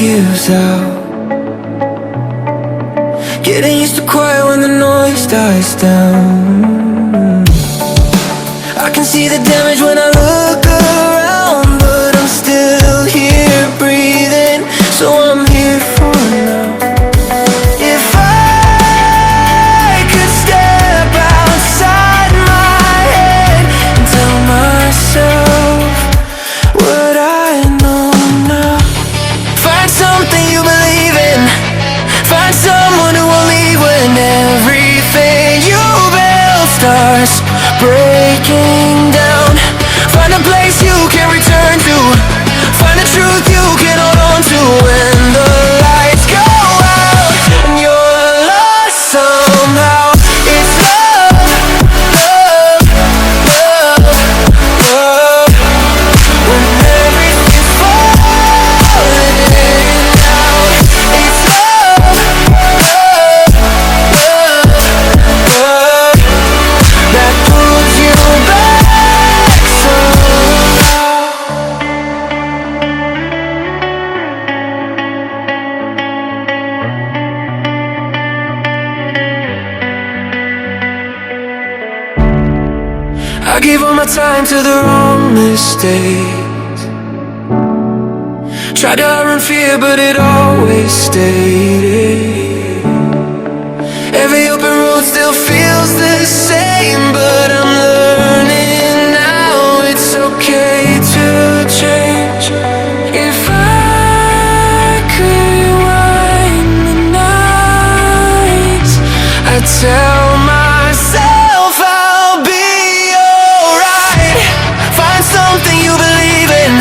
gives out. Getting used to quiet when the noise dies down. I can see the damage when I look around, but I'm still here breathing, so I'm here for now. If I could step outside my head and tell myself what I know now. Find something you believe in. Find someone who will leave when everything you build starts breaking down. Find a place you can return to. Find the truth you can hold on to when the lights go out and you're lost somehow. It's love, love, love, love. When everything's falling down, it's love, love, love, love that pulls you back somehow. I gave all my time to the wrong mistakes. Tried to outrun fear, but it always stayed. Every open road still feels the same, but I'm learning now it's okay to change. If I could rewind the nights, I'd tell myself I'll be alright. Find something you believe in.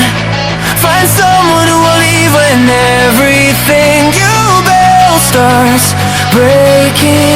Find someone who will leave when everything you build starts breaking